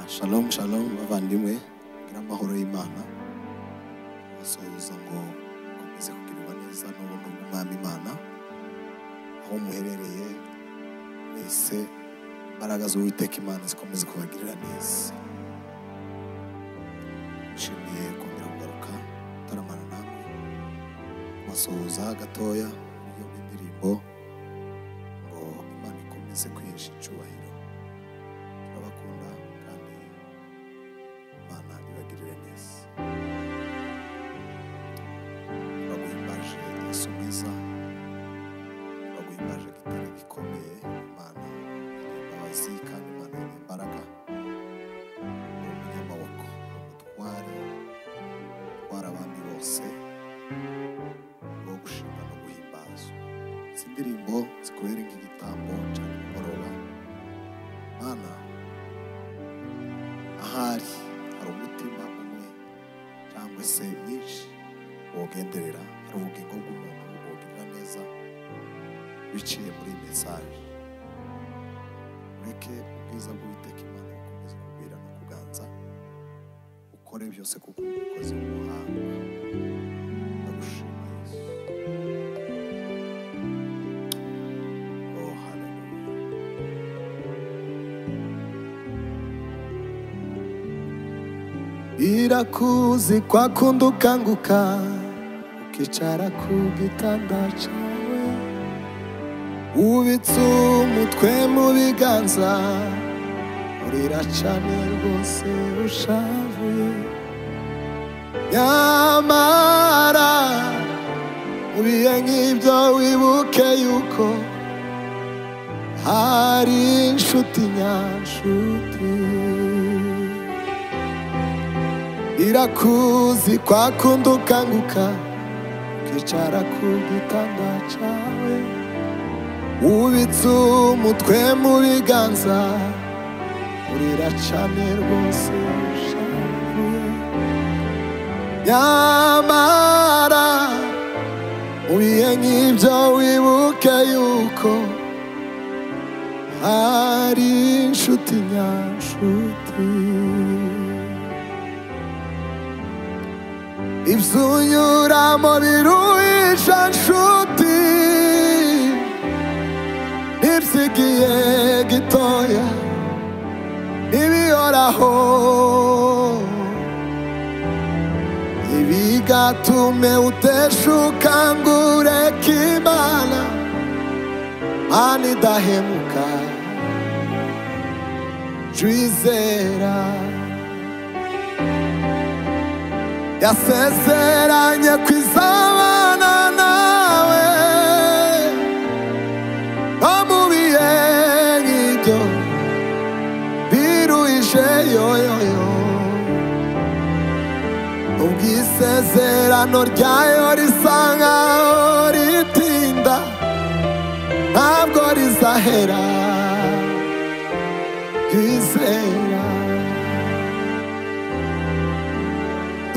Shalom shalom bavandimwe, ngira amahoro y'Imana. Basoza ngo komeze kugirirwa neza n'ubuntu bw'Umwami Imana aho muherereye wese. Imbaraga z'Uwiteka Imana zikomeze kubagirira neza. Nshimiye kongera kugaruka taramana namwe. Basoza gatoya iyo indirimbo ngo Imana ikomeze kwihesha icyubahiro. Turabakunda kandi Imana ibagirire neza. Turaguhimbaje Yesu mwiza, turaguhimbaje gitare gikomeye. Imana imbabazi kandi Imana imbaraga, umunyamaboko, umutware utwara abami bose, wo gushima no guhimbazwa. Izi ndirimbo zikubera nk'igitambo cya nimugoroba. Mana, ahari hari umutima umwe cyangwa se myinshi wogenderera, hari ubugingo bw'umuntu wogirira neza biciye muri iyi mesaje. Ureke ubwiza bw'Uwiteka Imana bukomeze kubwira no kuganza, ukore byose kuko umukozi w'umuhanga. Ndagushima Yesu. Oh, hallelujah. Irakuzi kwa kundi ukanguka ukicara ku gitanda cyawe, ubitse umutwe mu biganza, urira cyane rwose ushavuye. Nyamara mu bihe nk'ibyo wibuke yuko hari inshuti nyanshuti. Irakuzi kwa kundi ukanguka ukicara ku gitanda cyawe, ubitse umutwe mu biganza, urira cyane rwose ushavuye. Nyamara mu bihe nk'ibyo wibuke yuko hari inshuti nyanshuti. Ibyo unyuramo biruhisha nshuti, ibyigiye gitoya ibihoraho, ibigatume uteshuka ngo ureke Imana. Mana idahemuka twizera, yasezeranye kwizabana nawe mu bihe nk'ibyo biruhije yoyoyo. Ubwisezerano ryayo risa nkaho ritinda, ntabwo rizahera. Twizera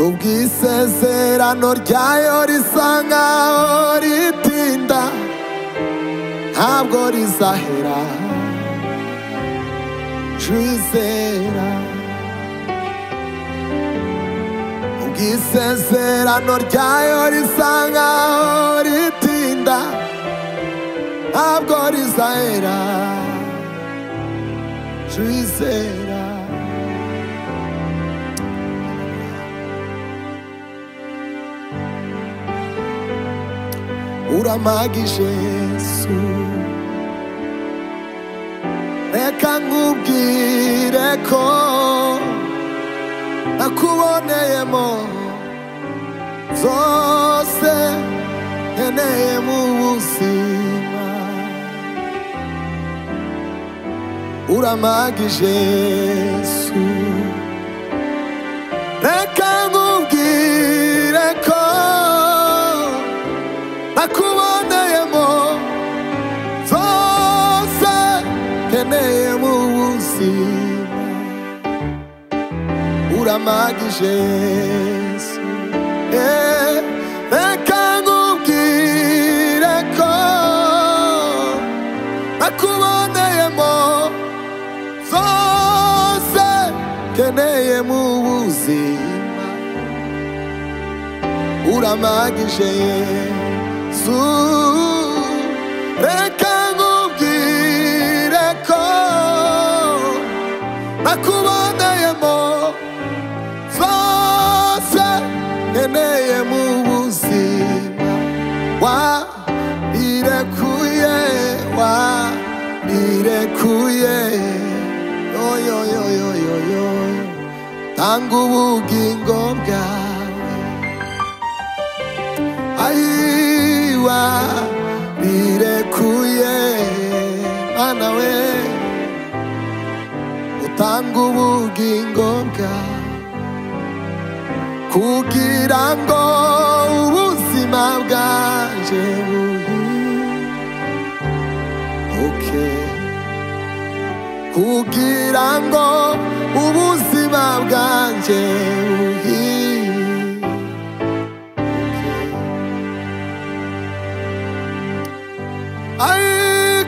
ubwisezerano ryayo risa nkaho ritinda, ntabwo rizahera. Twizera ubwisezerano ryayo risa nkaho ritinda, ntabwo rizahera. Twizera uramagije Yesu, reka nkubwire ko nakuboneyemo zose nkeneye mu buzima. Uramagije Yesu, reka nkubwire ko nakuboneyemo zose nkeneye mu buzima. Uramagije Yesu, reka nkubwire ko nakuboneyemo zose keneye mu buzima uramagije Yesu reka nkubwire ko nakuboneyemo zose nkeneye mu buzima warirekuye yo tanga ubugingo bwawe ayiwa rirekuye mana we utanga ubugingo bwawe kugira ngo ubuzima bwanje kugira ngo ubuzima bwanje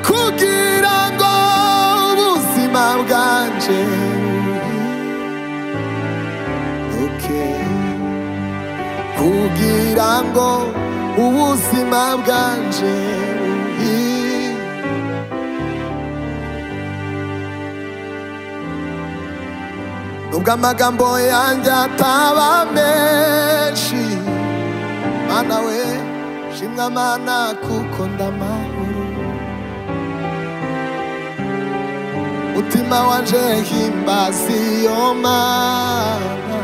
kugira ngo ubuzima bwanje kugira ngo ubuzima bwanje nubwo amagambo yanjye ataba menshi mana we shimwa mana kuko ndamahoro mutima wanje himbaza iyo mana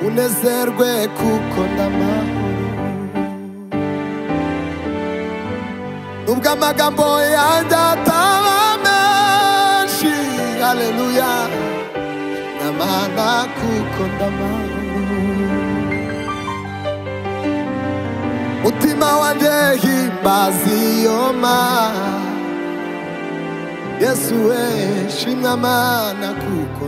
unezerwe kuko ndamahoro nubwo amagambo yanjye ataba menshi haleluya namana kuko ndamahoro mutima wanje himbaza iyo mana Yesu we shimwa mana kuko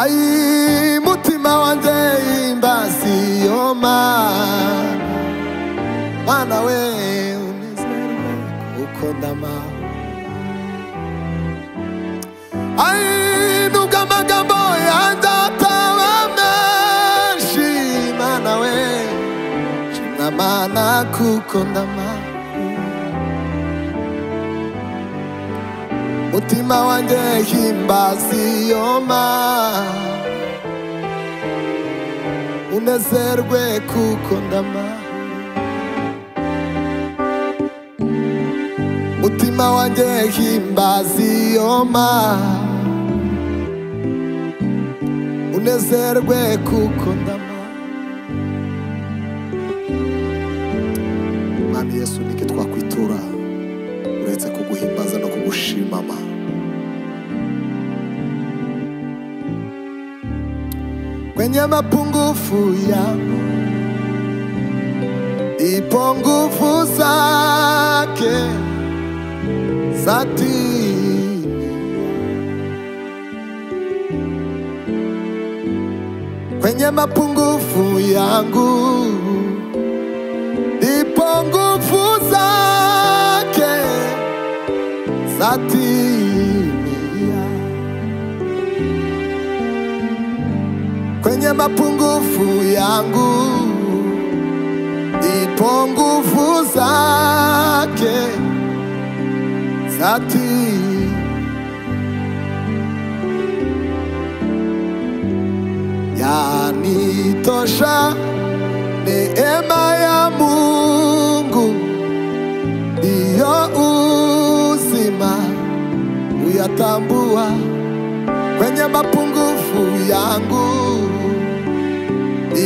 ai mutima wanje himbaza iyo mana we unezerwe kuko ndamahoro ai nubwo amagambo yanjye ataba menshi mana we shimwa mana kuko ndamahoro mutima wanje himbaza iyo mana unezerwe kuko ndamahoro mutima wanje himbaza iyo mana unezerwe kuko ndamahoro Mwami Yesu niki twakwitura uretse kuguhimbaza no kugushimama kwenye mapungufu yangu ipo nguvu zake zatini kwenye mapungufu yangu ipo nguvu zake zatimia kwenye mapungufu yangu ipo nguvu zake zatimia yanitosha neema ya Mungu ndiyo uzima uyatambua kwenye mapungufu yangu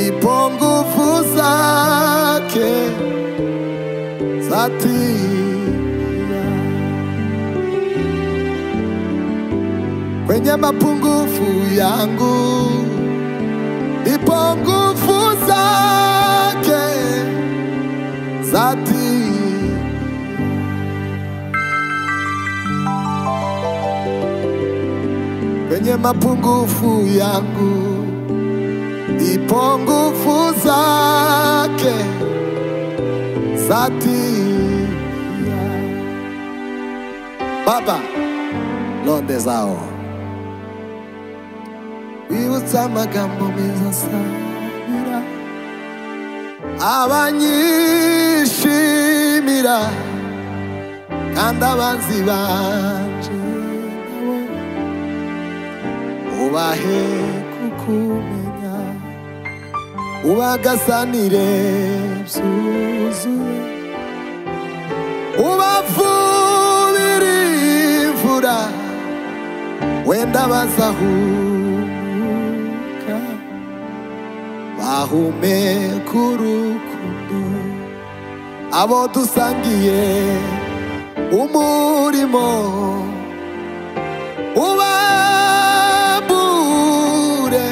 ipo nguvu zake zatimia kwenye mapungufu yangu ipo nguvu zake zatimia kwenye mapungufu yangu ipo nguvu zake zatimia. Baba none zawo wibutsa amagambo meza nsabira abanyishimira kandi abanzi banje nabo ubahe kukumenya ubagasanire byuzuye ubavubira imvura wenda bazahumuka bahumeka urukundo abo dusangiye umurimo ubambure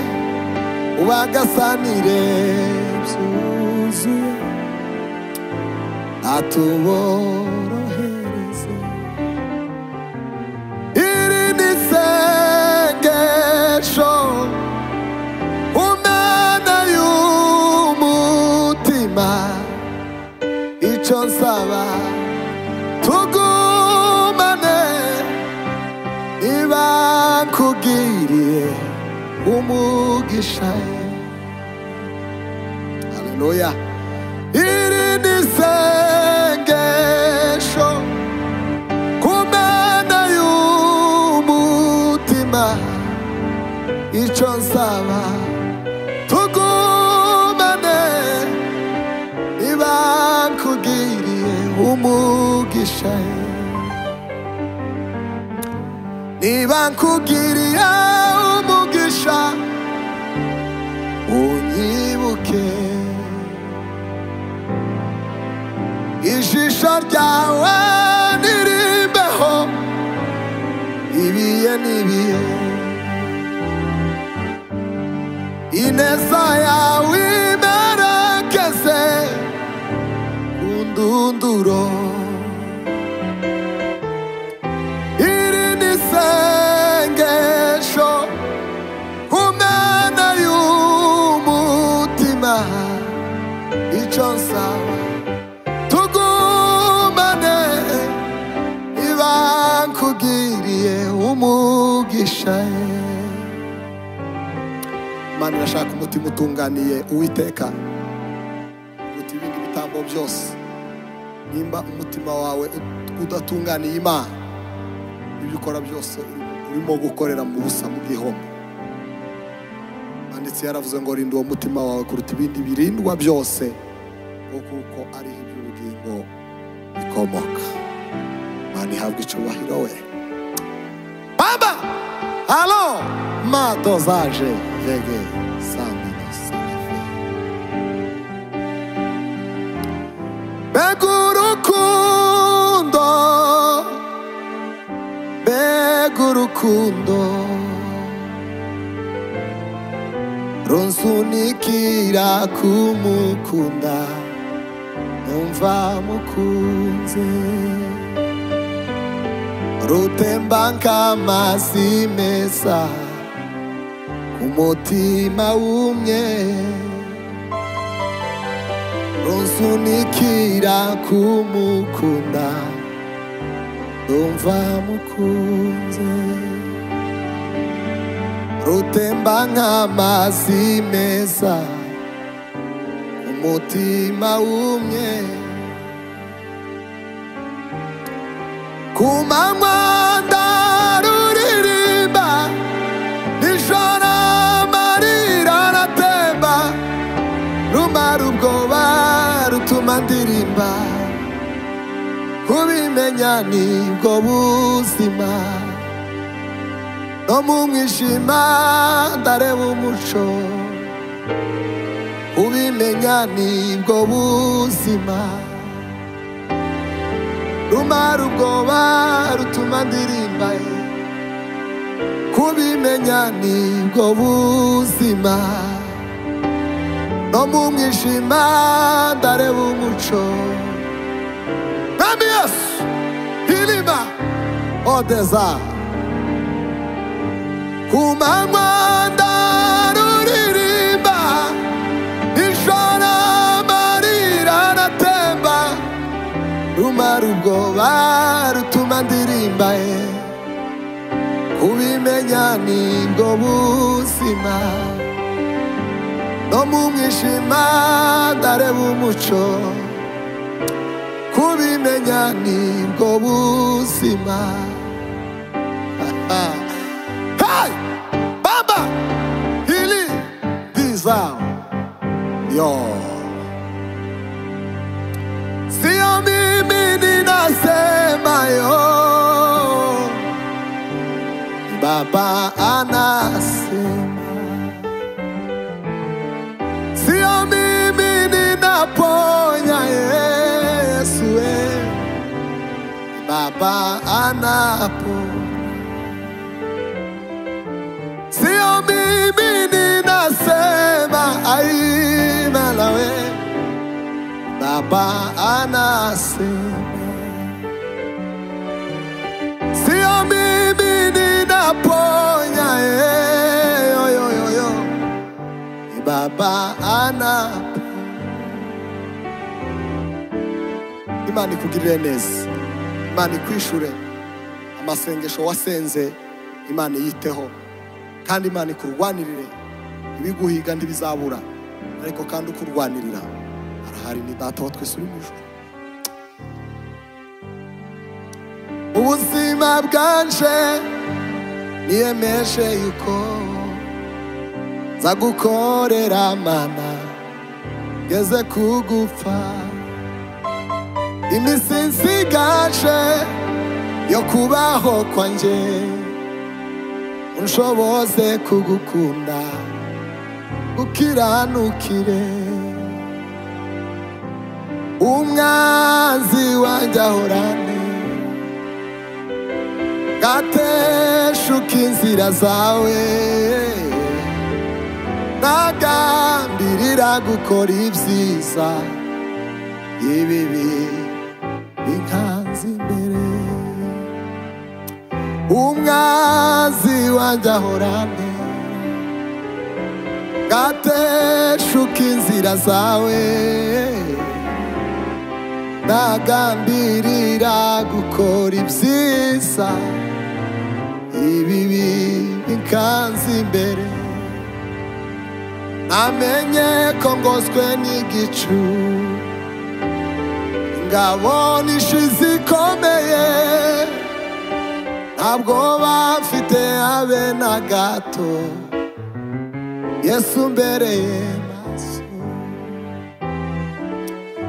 ubagasanire byuzuye atuborohereze iri ni isengesho umwana y'umutima icyo nsaba tugumane niba nkugiriye umugisha haleluya iri ni isengesho ku mana y'umutima icyo nsaba tugumane niba nkugiriye umugisha niba nkugiriye umugisha unyibuke ijisho ryawe nirimbeho ibiye n'ibihe ineza yawe imerekeze undunduro iri ni isengesho ku mana y'umutima icyo nsaba tugumane niba nkugiriye umugisha Imana irashaka umutima utunganiye Uwiteka uruta ibindi bitambo byose nimba umutima wawe udatunganiye Imana ibyo ukora byose urimo gukorera mu busa mu gihombo ndetse yaravuze ngo rinda uwo mutima wawe kuruta ibindi birindwa byose kuko ari iby'ubugingo bikomoka Imana ihabwa icyubahiro we baba halo madozaje vege samino salafe begurukundo runsunikira kumukunda numva mukunze rutemba nk'amazi meza umutima wumye runsunikira kumukunda numva mukunze rutemba nk'amazi meza umutima wumye ku manywa ndaruririmba nijoro amarira aratemba rumara ubwoba rutuma ndirimba kubimenya nibwo buzima no mu mwijima ndareba umuco kubimenya nibwo buzima rumara ubwoba rutuma ndirimba kubimenya nibwo buzima no mu mwijima ndareba umuco Mwami Yesu hilima odeza ku manywa ndaruririmba nijoro amarira aratemba rumara ubwoba rutuma ndirimba kubimenya nibwo buzima no mu mwijima ndareba umuco kubimenya nibwo buzima hey baba hili biza yo sio mimi ninasema yo Baba anasema sio mimi ninaponya Yesu Baba anaponya sio mimi ninasema aina nawe Baba anasema sio mimi ninaponya yo yo yo yo Baba anaponya Imana ikugirire neza Imana ikwishure amasengesho wasenze Imana yiteho kandi Imana ikurwanirire ibiguhiga ntibizabura ariko kandi ukurwanirira arahari ni data wa twese uri mu ijuru ubuzima bwanje niyemeje yuko zagukorera mana ngeze kugupfa iminsi nsigaje yo kubaho kwanje unshoboze kugukunda gukiranukire umwanzi wanjye ahorane gateshuka inzira zawe nagambirira gukora ibyiza ibibi binkanze imbere umwanzi wanjye ahorane gateshuka inzira zawe nagambirira gukora ibyiza ibibi binkanze imbere namenye ko ngoswe n'igicu ngabona ishizi ikomeye ntabwo bafite habe na gato Yesu mbereye maso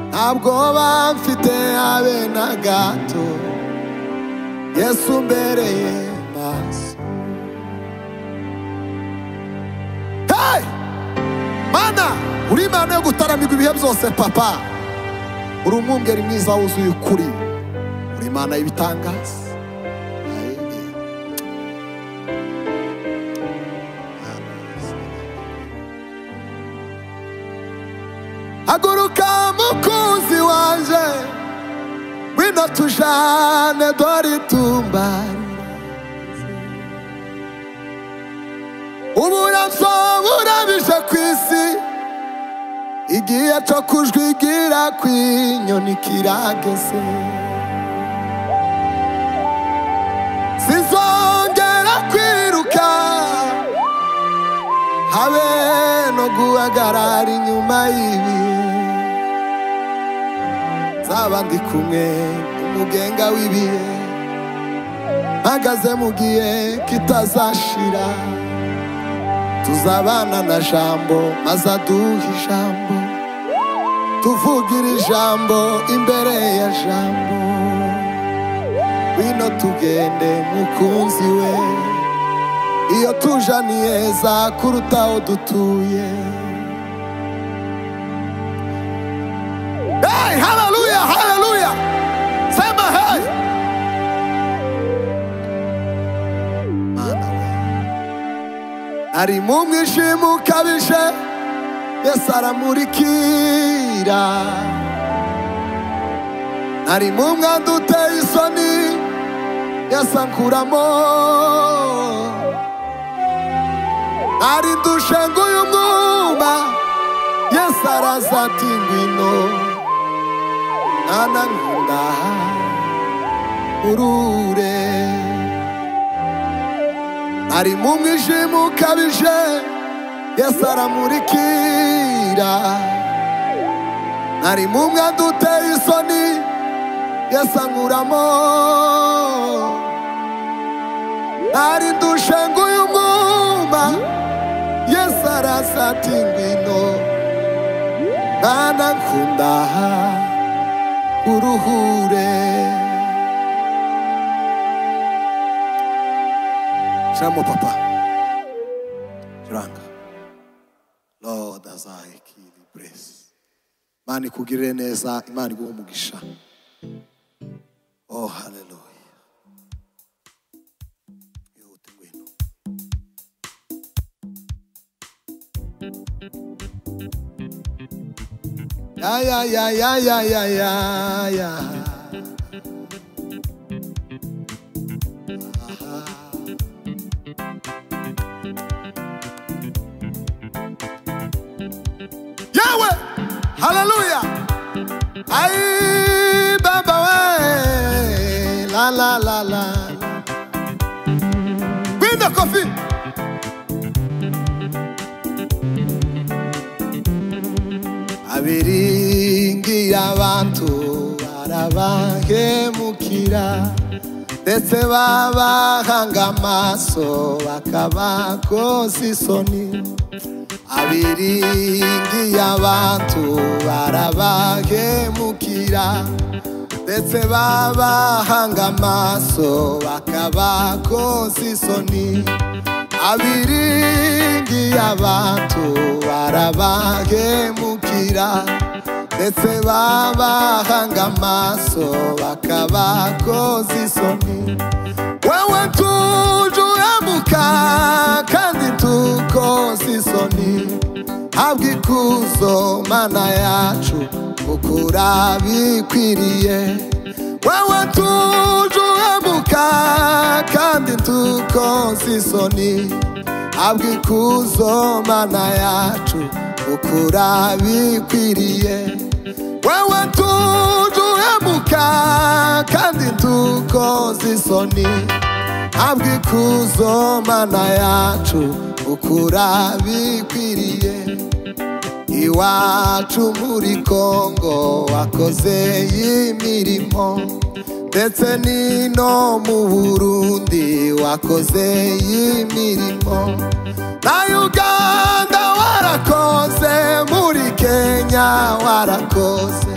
ntabwo bafite habe na gato Yesu mbereye maso hey mana uri Imana yo gutaramirwa ibihe byose papa uri umwungeri mwiza wuzuye ukuri uri Imana y'ibitangaza haguruka mukunzi wanje wino tujane dore tumbari uburamso burabije ku isi igihe cyo kujwigira kw'inyoni kirageze sizongera kwiruka habe no guhagarara inyuma y'ibihe nzaba ndi kumwe n'umugenga w'ibihe mpagaze mu gihe kitazashira tuzabana na jambo maze aduha ijambo tuvugira ijambo imbere ya jambo wino tugende mukunzi we iyo tuja ni heza kuruta aho dutuye hey haleluya haleluya sema hey mana we ari mu mwijima ukabije Yesu aramurikira ari mu mwanda uteye isoni Yesu ankuramo ari ndushe nguyu mwuma Yesu araza ati ngwino mwana nkunda ari mu mwijima ukabije Yesu aramurikira ari mu mwanda uteye isoni Yesu ankuramo ari ndushe nguyu mwuma Yesu araza ati ngwino mwana nkunda uruhure Shamo papa Juranga Lord as I give you praise Mani kugirire neza Imana iguhe umugisha Oh hallelujah Yute ngwino Ya Yahweh, hallelujah. Ay, baba we, la la la la. Bring the coffee. Abiringira abantu barabahemukira ndetse babahanga amaso bakabakoza isoni abiringiye abantu barabahemukira ndetse babahanga amaso bakabakoza isoni abiringiye abantu barabahemukira ndetse babahanga amaso bakabakoza isoni wewe tujuhemuka kandi tukoza isoni habwa ikuzo mana yacu ukura bikwiriye wewe tujuhemuka kandi tukoza isoni habwa ikuzo mana yacu ukura bikwiriye wewe tujuhemuka kandi tukoza isoni habwa ikuzo mana yacu ukura bikwiriye iwacu muri Kongo wakoze imirimo ndetse nino mu Burundi wakoze imirimo na Uganda warakoze muri Kenya warakoze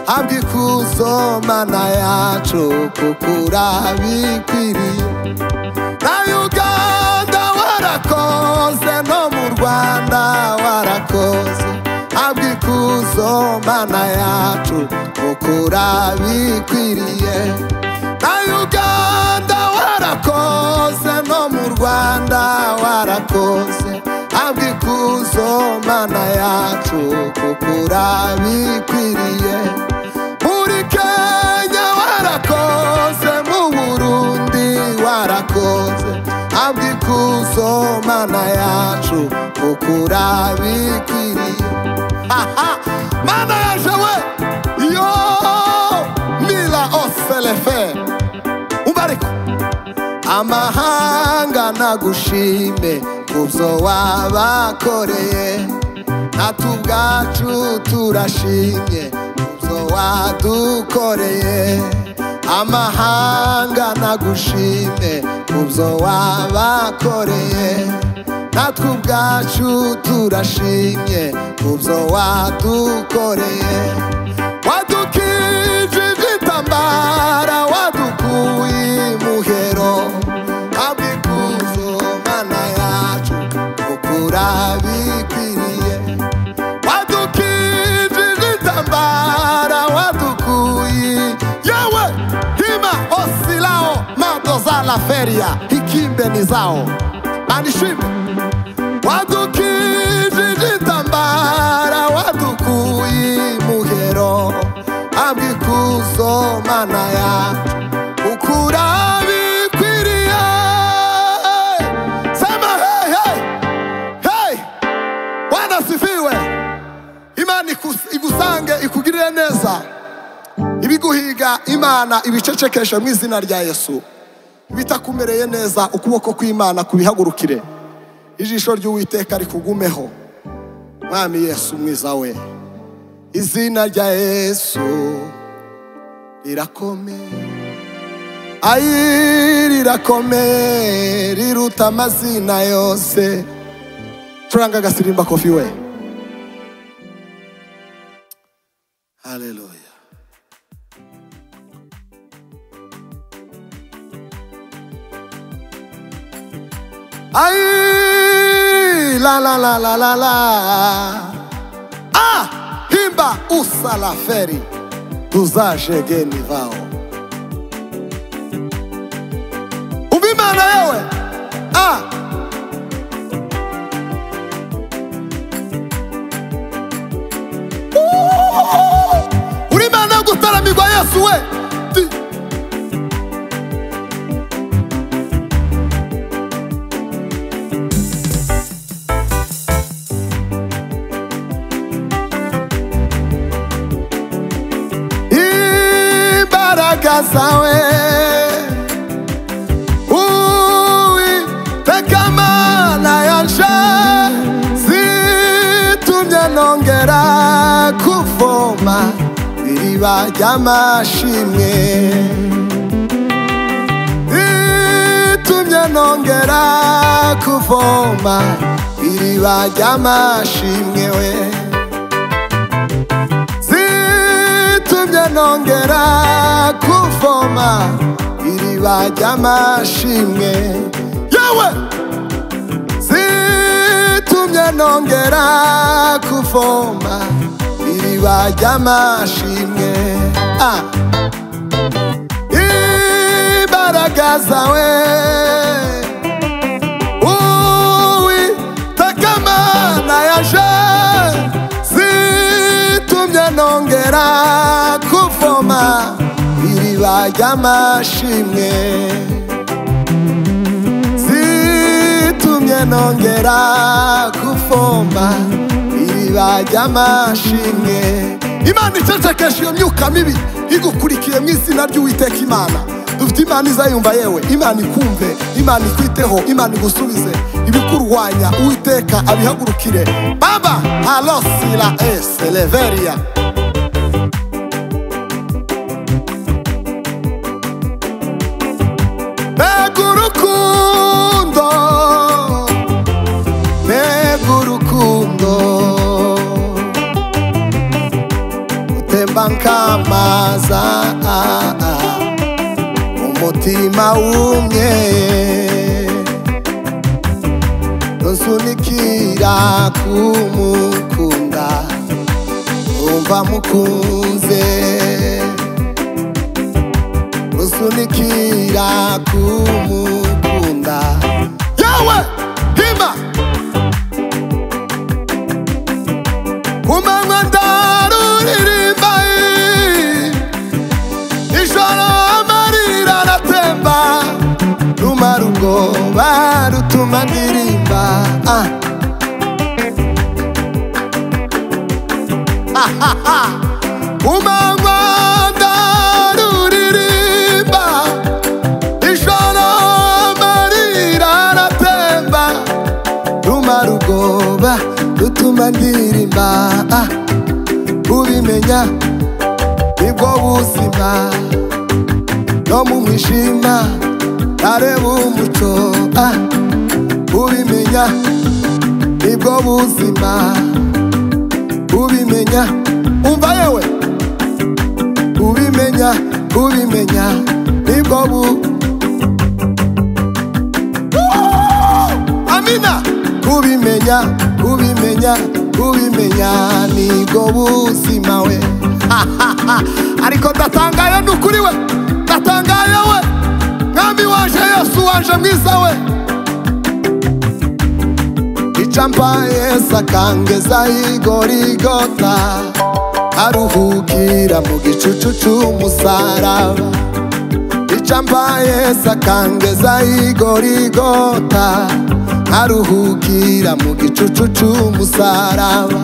habwa ikuzo mana yacu kukura bikwiriye na Uganda warakoze no mu Rwanda warakoze habwa ikuzo mana yacu kukura bikwiriye na Uganda warakoze no mu Rwanda warakoze habwa ikuzo mana yacu kukura bikwiriye muri Kenya warakoze mu Burundi warakoze habwa ikuzo mana yacu kukura bikwiriye mana yaje we yo mila oselefe ubariko amahanga nagushime kubyo wabakoreye natubwacu turashimye kubyo wadukoreye amahanga nagushime kubyo wabakoreye natubwacu turashimye kubyo wadukoreye wadukije igitambara wadukuye imuhero habwa ikuzo mana yacu ukura bikwiriye wadukije igitambara wadukuye yewe hima osilao madoza la feria hikimbe ni zao anishime wadukije igitambara wadukuye imuhero habwa ikuzo mana yacu ukura bikwiriye sema hey hey hey Bwana sifiwe Imana igusange ikugirire neza ibiguhiga Imana ibicecekesha mu izina rya Yesu bitakumereye neza ukuboko kw'Imana kubihagurukire, ijisho ry'Uwiteka rikugumeho. Mwami Yesu mwiza we, izina rya Yesu rirakomeye, ayi rirakomeye, riruta amazina yose. Curanga agasirimba Kofi we. Haleluya. Ayi la la la la la la. Himba usala feri tuzaje geni vao. Ubimana yewe. Urimana gutaramirwa Yesu we. Zawe Uwiteka Mana yanje, zitumye nongera kuvoma iriba ry'amashimwe, zitumye nongera kuvoma iriba ry'amashimwe we, zitumye nongera kuvoma iriba ry'amashimwe yewe, zitumye nongera kuvoma iriba ry'amashimwe. Imbaraga zawe Uwiteka Mana yanje, zitumye nongera kuvoma iriba ry'amashimwe, zitumye nongera kuvoma iriba ry'amashimwe. Imana icecekesha iyo myuka mibi igukurikiye mu izina ry'Uwiteka Imana. Dufite Imana izayumva yewe, Imana ikumve, Imana ikwiteho, Imana igusubize ibikurwanya. Uwiteka abihagurukire. Baba alosila eseleveria. Nk'amazi umutima wumye, nsunikira kumukunda, umva mukunze, nsunikira kumukunda yewe. Hima kumanywa ndaruririmba, ijoro amarira aratemba, rumara ubwoba rutuma ndirimba. Kumanywa ndaruririmba, ijoro amarira aratemba, rumara ubwoba rutuma ndirimba. Ubimenya nibwo buzima, no mu mwijima areba umuco. Ubimenya nibwo buzima, ubimenya umva yewe, ubimenya nibwo amina. Ubimenya nibwo buzima we. Ariko ndatangaye nukuri we, ndatangaye we, Mwami wanje Yesu wanje mwiza we. Icampaye sakangeza igorigota, aruhukira mu gicucu c'umusaraba. Icampaye sakangeza igorigota, aruhukira mu gicucu c'umusaraba.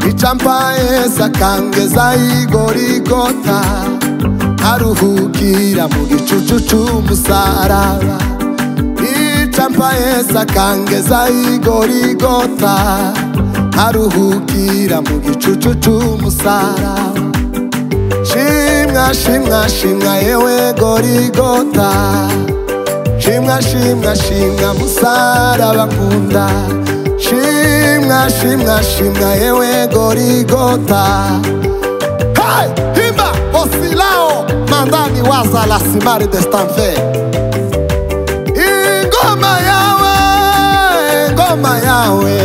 Icampaye sakangeza igorigota, aruhukira mu gicucu cy'umusaraba. Icampa Yesu akangeza i Goligota, aruhukira mu gicucu cy'umusaraba. Shimwa shimwa shimwa yewe Goligota, shimwa shimwa shimwa musaraba nkunda. Shimwa shimwa shimwa yewe Goligota. Hey, himba osilao mandani waza la simari de stanfe. Ingoma yawe, ingoma yawe,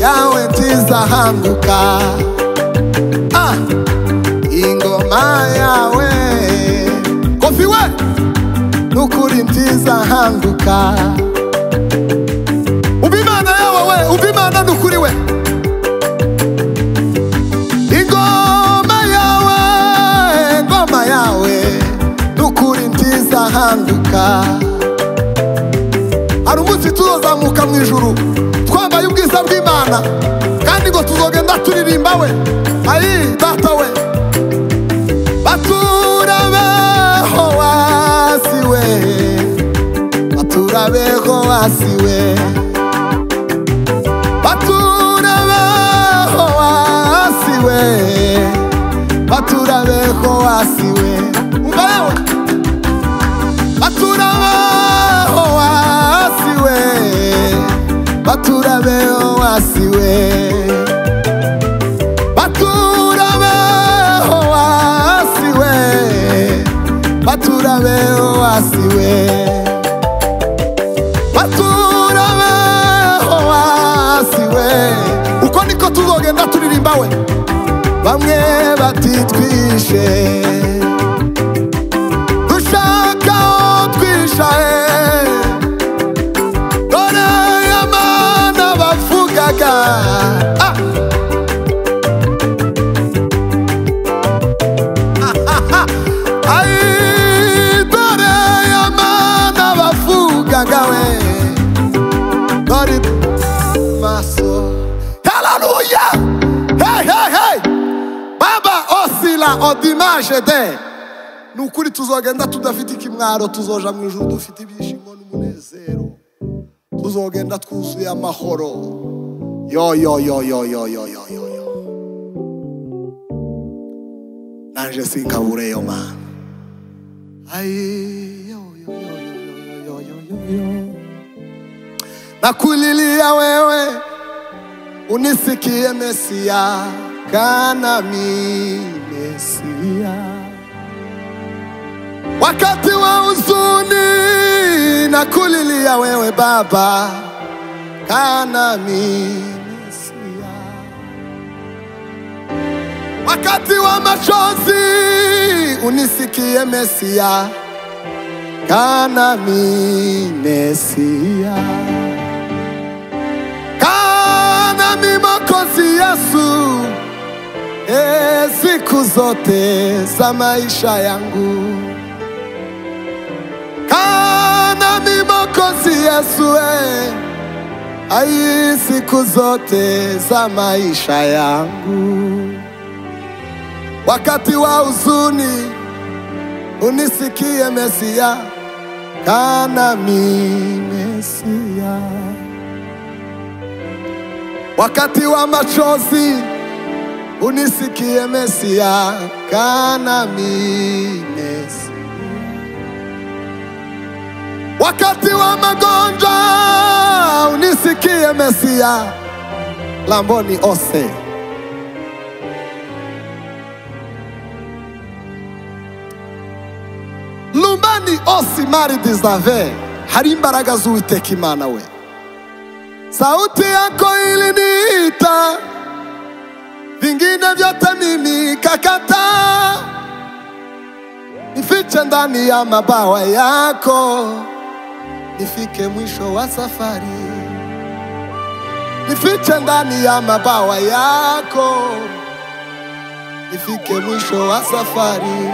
yawe nziza hanguka. Ingoma yawe Kofi we nukuri nziza hanguka. Ubimana yawe we, ubimana nukuri we. Ingoma yawe, ingoma yawe nukuri nziza hanguka. Hari umunsi tuzozamuka mu ijuru twambaye ubwiza bw'Imana, kandi ngo tuzogenda turirimba we. Ayi data we, baturabeho wasiwe, baturabeho wasiwe, baturabeho wasiwe, baturabeho wasiwe. Umvayewe baturabeho wasiwe, baturabeho wasiwe, baturabeho wasiwe, baturabeho wasiwe. Uko niko tuzogenda turirimba we. Bamwe batitwishe dushaka aho twishaye, dore y'Imana bavugaga. Hallelujah! Hey, hey, hey! Baba osila odimaje de. Nukuri tuzogenda tudafite ikimwaro, tuzoja mu ijuru dufite ibyishimo n'umunezero. Tuzogenda twuzuye amahoro. Yo yo yo yo yo yo yo yo yo. Nanje sinkabure yo man. Ay yo yo yo yo yo yo yo. Nakulilia wewe unisikie Mesia, kana mi Mesia. Wakati wa huzuni nakulilia wewe Baba, kana mi Mesia. Wakati wa machozi unisikie Mesia, kana mi Mesia. Kana Mwokozi Yesu, siku zote za maisha yangu. Kana Mwokozi Yesu, ai siku zote za maisha yangu. Wakati wa huzuni unisikie Mesia, kana mi Mesia. Wakati wa machozi unisikie Mesia, kana mi Mesia. Wakati wa magonjwa unisikie Mesia, lamboni ose. Lumbani osi mari dizave, hari imbaraga z'Uwiteka Imana we. Sauti yako iliniita, vingine vyote mimi kakata. Nifiche ndani ya mabawa yako, nifike mwisho wa safari. Nifiche ndani ya mabawa yako, nifike mwisho wa safari.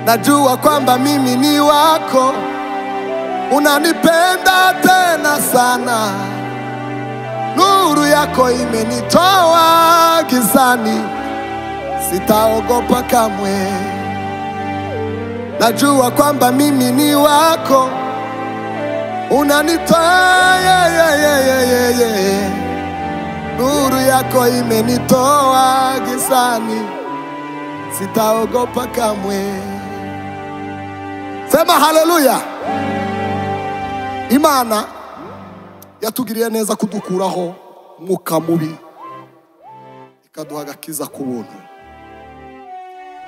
Najua kwamba mimi ni wako, unanipenda tena sana. Nuru yako imenitoa gizani, sitaogopa kamwe. Najua kwamba mimi ni wako, unanitoa nuru yako imenitoa gizani, sitaogopa kamwe. Sema haleluya. Imana yatugiriye neza kudukuraho mwuka mubi, ikaduha agakiza ku buntu.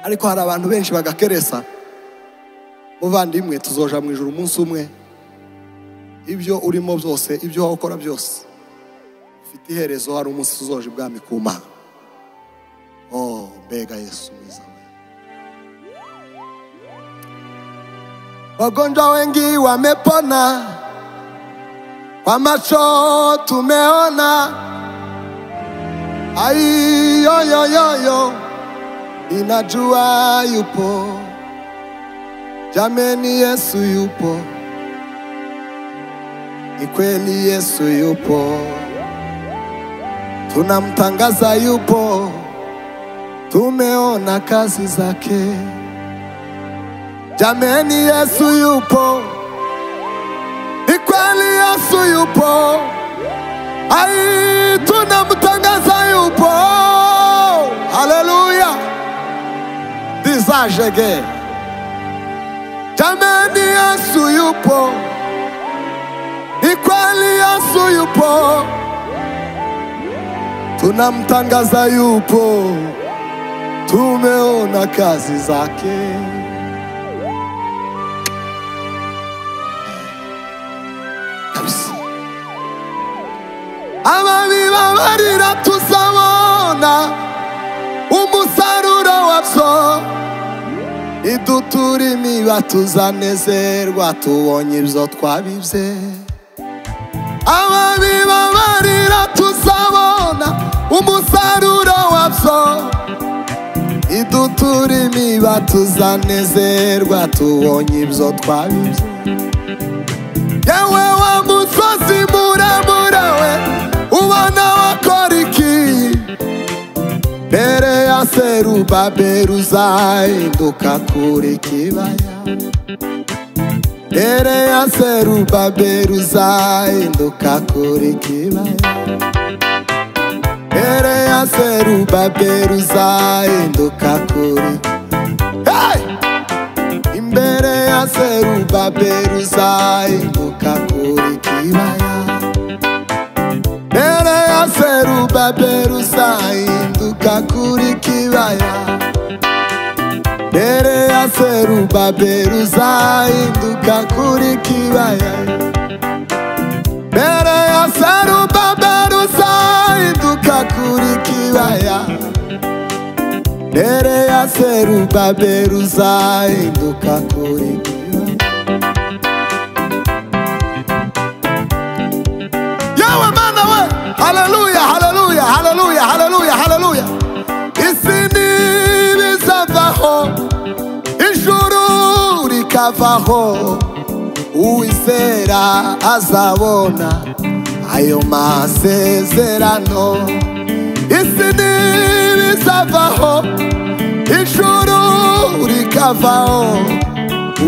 Ariko hari abantu benshi bagakeresa. Muvandimwe, tuzoja mu ijuru umunsi umwe. Ibyo urimo byose, ibyo wakora byose ufite iherezo. Hari umunsi tuzoja ibwami ku Mana. Oh, mbega Yesu mwiza. Wagonjwa wengi wamepona, kwa macho tumeona. Yo, ninajua yupo, jameni Yesu yupo, ni kweli Yesu yupo, tunamtangaza yupo, tumeona kazi zake. Jameni Yesu yupo, ni kweli Yesu yupo, tunamtangaza yupo. Haleluya. Dizajege. Jameni Yesu yupo, ni kweli Yesu yupo, tunamtangaza yupo, tumeona kazi zake. Ababiba barira tuzabona umusaruro wabyo, idutura imiba tuzanezerwa tubonye ibyo twabibye. Ababiba barira tuzabona umusaruro wabyo, idutura imiba tuzanezerwa tubonye ibyo twabibye. Yewe wa musozi muremure we, ubona wakora iki? Mbere ya Zerubabeli uzahinduka kuri kibaya. Mbere ya Zerubabeli uzahinduka kuri kibaya. Mbere ya Zerubabeli uzahinduka kuri, imbere ya Zerubabeli uzahinduka kuri kibaya. Mbere ya Zerubabeli uzahinduka kuri kibaya. Mbere ya Zerubabeli uzahinduka kuri kibaya. Mbere ya Zerubabeli uzahinduka kuri kibaya. Mbere ya Zerubabeli uzahinduka kuri kibaya. Yawe Mana we, haleluya, haleluya, haleluya, haleluya, haleluya. Isi ntibizavaho, ijuru rikavaho, uwizera azabona ayo masezerano. Isi ntibizavaho, ijuru rikavaho,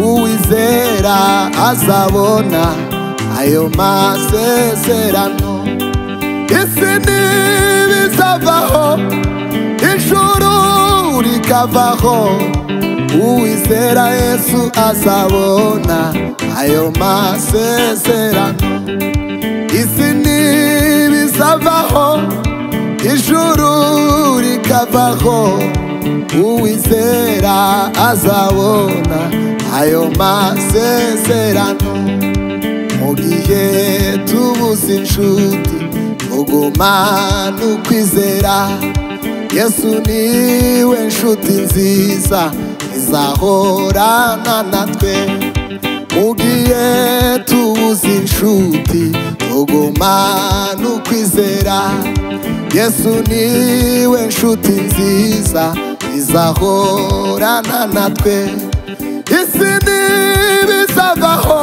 uwizera azabona ayo masezerano. Isi ntibizavaho, ijuru rikavaho, uwizera Yesu azabona ayo masezerano. Isi ntibizavaho, ijuru rikavaho, uwizera azabona ayo masezerano. Mu gihe tubuze inshuti, tugumana ukwizera. Yesu niwe nshuti nziza, izahorana natwe. Mu gihe tubuze inshuti, tugumana ukwizera. Yesu niwe nshuti nziza, izahorana natwe. Isi ntibizavaho,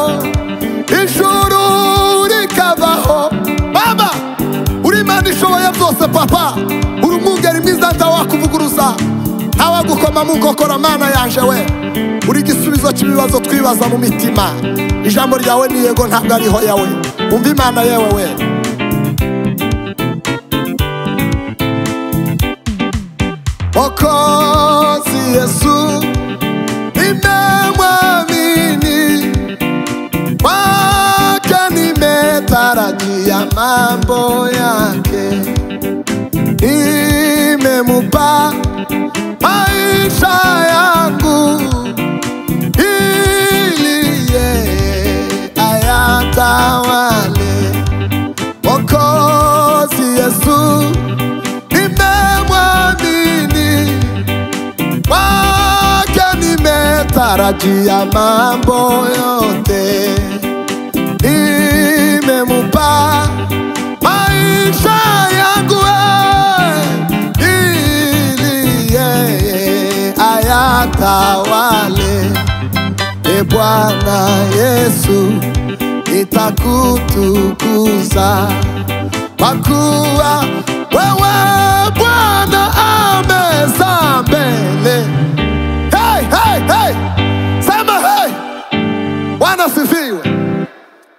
ijuru rikavaho. Baba, uri Imana ishoboye byose papa, uri umwungeri mwiza ntawakuvuguruza. no gukoma mu nkokora mana yanje we uri igisubizo cy'ibibazo twibaza mu mitima ijambo ryawe ni yego ntabwo ari hoya we umva imana yewe we Mwokozi Yesu nimemwamini kwake nimetarajia mambo yake nimemupa maisha yangu ili yeye ayatawale. Mwokozi Yesu nimemwamini kwake nimetarajia mambo yote nimemupa maisha yangu ili yeye ayatawale. E Bwana Yesu nitakutukuza kwa kuwa wewe Bwana ameza mbele. Hey, hey, hey! Sema hey! Bwana sifiwe.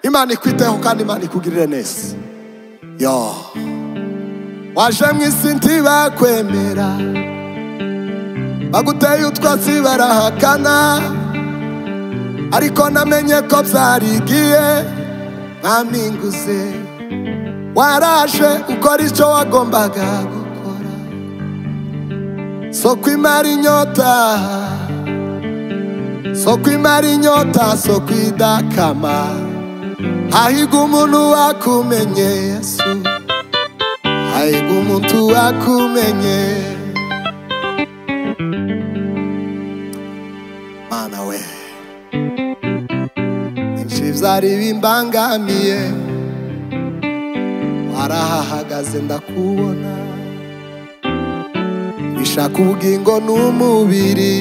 Imana ikwiteho kandi Imana ikugirire neza. Yo waje mw'isi ntibakwemera baguteye utwatsi barahakana ariko namenye ko byarigiye nkaminguze waraje ukora icyo wagombaga gukora so kwimara inyota so kwidakama hahiga umuntu wakumenye Yesu hahiga umuntu wakumenye mana we inshivzari bimbangamiye warahahagaze ndakubona bishaka ubugingo n'umubiri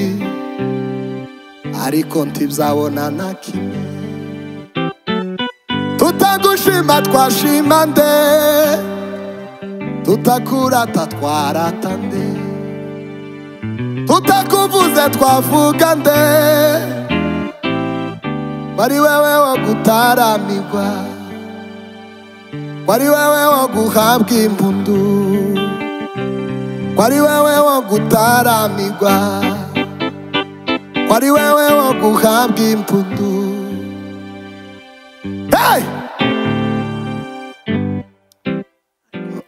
ariko ntibzabona na kimwe tutagushima twashima nde tutakurata twarata nde tutakuvuze twavuga nde wari wewe wo gutaramirwa wari wewe wo guhabwa impundu wari wewe wo gutaramirwa wari wewe wo guhabwa impundu. Hey!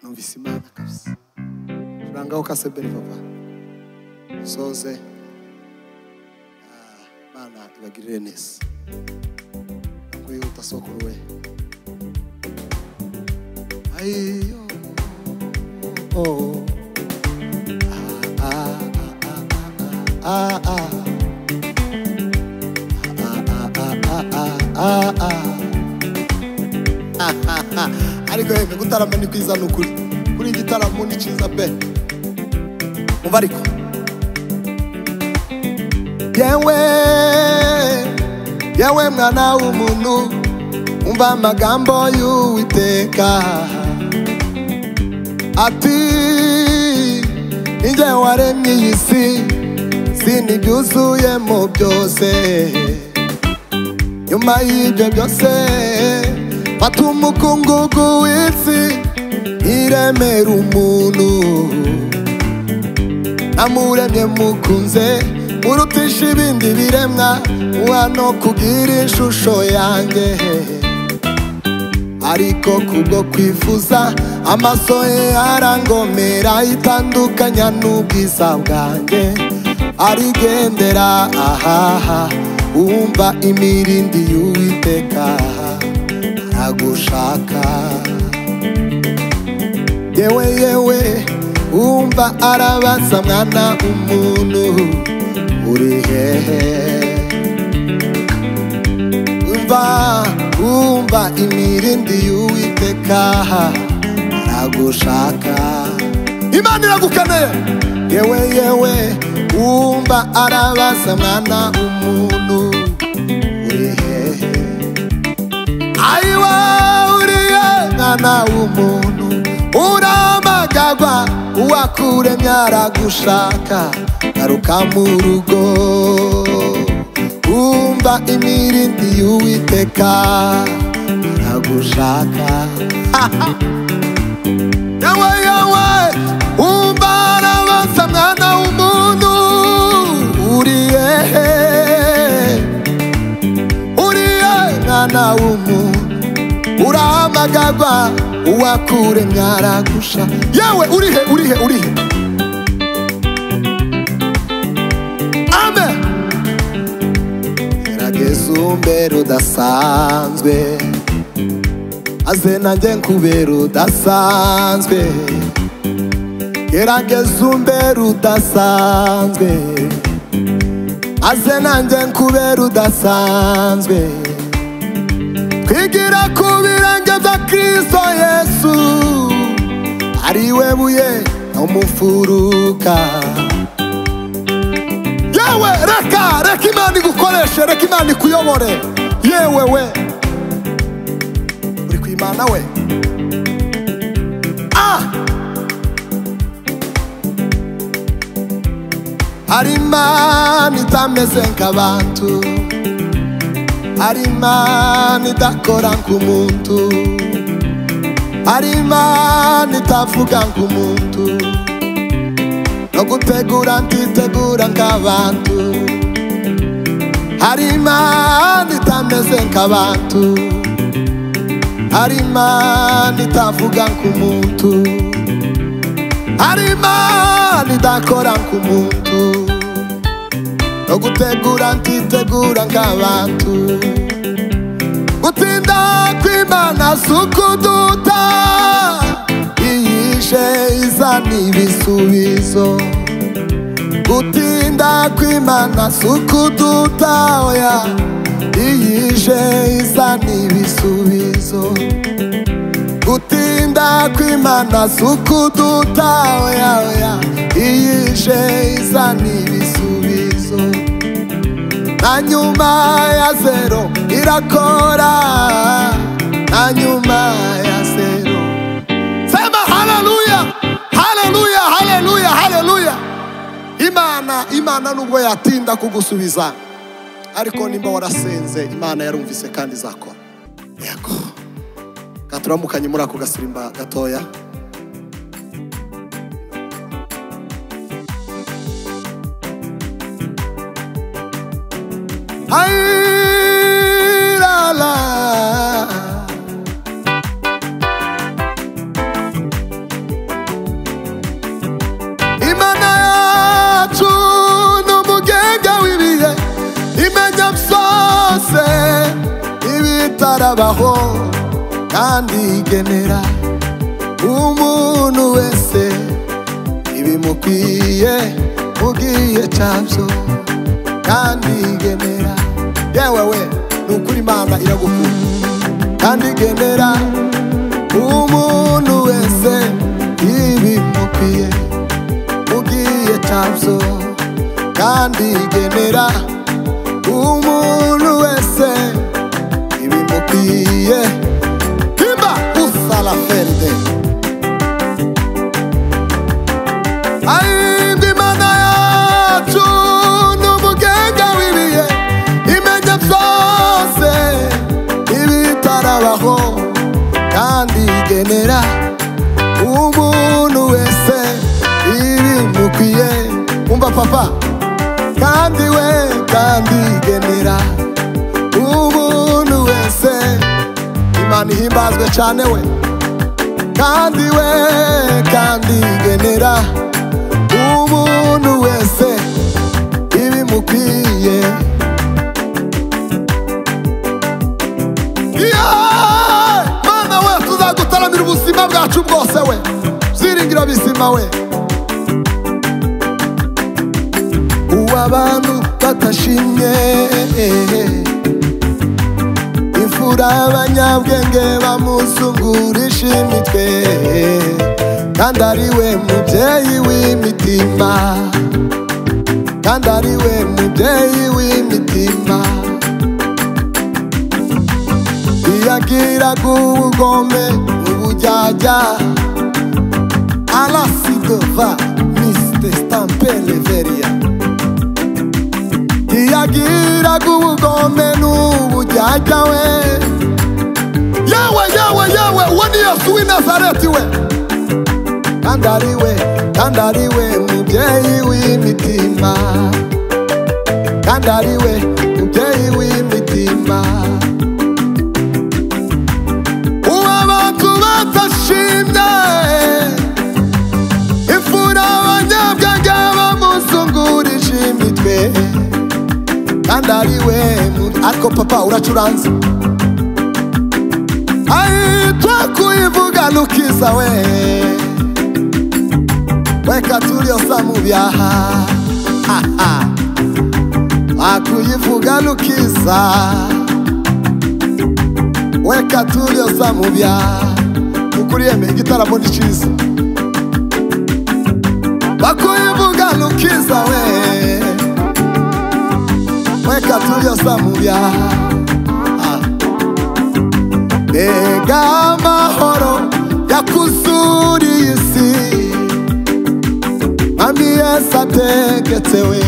Numvise Imana kabisa urangaho kasebere papa soze Imana ibagirire neza nakwihuta sokuru we ayo oh ariko yemwe gutarama ni kwiza n'ukuri kuri igitaramo ni cyiza pe umva ariko yewe mwana w'umuntu umva amagambo y'Uwiteka ati ninjye waremye iyi si sinibyuzuyemo byose nyuma y'ibyo byose fata umukungugu w'isi iremera umuntu namuremye mukunze murutisha ibindi biremwa wano kugira ishusho yanjye ariko kubwo kwifuza amaso ye arangomera itandukanya n'ubwiza bwanjye arigendera ahaha umva imirindi y'Uwiteka aragushaka yewe umva arabaza mwana umuntu uri hehe umva imirindi y'Uwiteka aragushaka Imana iragukeneye yewe umva arabaza mwana umuntu uri hehe aiwa uriye mwana w'umuntu uramagagwa uwakuremye aragushaka garuka mu rugo umva imirindi y'Uwiteka iragushaka yawe yawe umva arabaza mwana w'umuntu uriye mwana w'umuntu urahamagagwa uwakuremye aragusha yawe urihe amen gerageza umbere udasanzwe aze nanjye nkubere udasanzwe gerageza umbere udasanzwe aze nanjye nkubere udasanzwe twigira ku birenge bya Kristo Yesu ariwe buye n'umufuruka yewe reka Imana igukoreshe reka Imana ikuyobore yewe we uri ku Imana we hari Imana itameze nk'abantu hari Imana idakora nk'umuntu hari Imana itavuga nk'umuntu no gutegura ntitegura nk'abantu hari Imana itameze nk'abantu hari Imana itavuga nk'umuntu hari Imana idakora nk'umuntu no gutegura ntitegura nk'abantu gutinda kw'Imana sukuduta iyishe izana ibisubizo gutinda kw'Imana sukuduta oya iyishe izana ibisubizo gutinda kw'Imana sukuduta oya iyishe izana ibisubizo na nyuma ya zero irakora na nyuma ya zero sema haleluya haleluya haleluya haleluya Imana nubwo yatinda kugusubiza ariko nimba warasenze Imana yarumvise kandi izakora yego katuramukanye muri ako gasirimba gatoya ay la la Imana yacu n'umugenge w'ibihe imenya byose ibitarabaho kandi igenera umuntu wese ibimukwiye mu gihe cyabyo kandi igenera yewe we nukuri Imana iragukunda kandi igenera umuntu wese ibimukwiye mu gihe cyabyo kandi igenera umuntu wese ibimukwiye kimba usala ferde ayindi Imana yacu n'umugenge w'ibihe imenya byose ibitarabaho kandi igenera umuntu wese ibimukwiye umva papa kandi we kandi igenera umuntu wese Imana ihimbazwe cyane we kandi we kandi igenera umuntu wese ibimukwiye Mana we tuzagutaramira ubuzima bwacu bwose we byiringiro bizima we abantu batashimye imfura abanyabwenge bamuzungurisha imitwe kandi ari we mubyeyi w'imitima kandi ari we mubyeyi w'imitima iyagiraga ubugome ubujyajya alasidova miste stampele veria yagiraga ubugome n'ubujyajya we. Yewe uwo ni Yesu w'i Nazareti we. Kandi ari we mubyeyi w'imitima, kandi ari we mubyeyi w'imitima. Uwo abantu batashimye, imfura abanyabwenge bamuzungurije imitwe. Kandi ari we, ariko papa uracuranze. Aitwa kuivuga Lukiza we. Weka tuliosa mu byaha. Akuyivuga Lukiza. Weka tuliosa mu byaha. Ukuriyeme igitaramo ni cyiza. Bakuyivuga Lukiza we. Weka tuliosa mu byaha. Mbega amahoro yakuzuriye isi, Mwami Yesu ategetse we.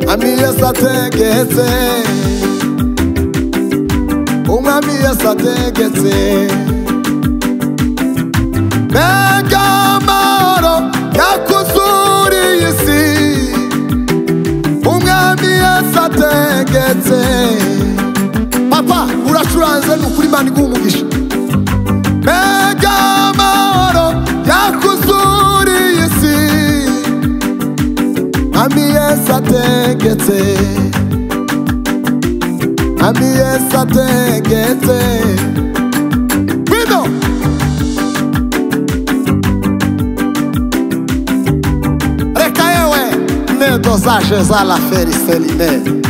Mwami Yesu ategetse, Umwami Yesu ategetse. Mbega amahoro yakuzuriye isi, Umwami Yesu ategetse. Papa uracuranze n'ukuri Imana iguha umugisha. Mbega amahoro yakuzuriye isi, Mwami Yesu ategetse, Mwami Yesu ategetse. Bino reka yewe ne dosage za la feriseline.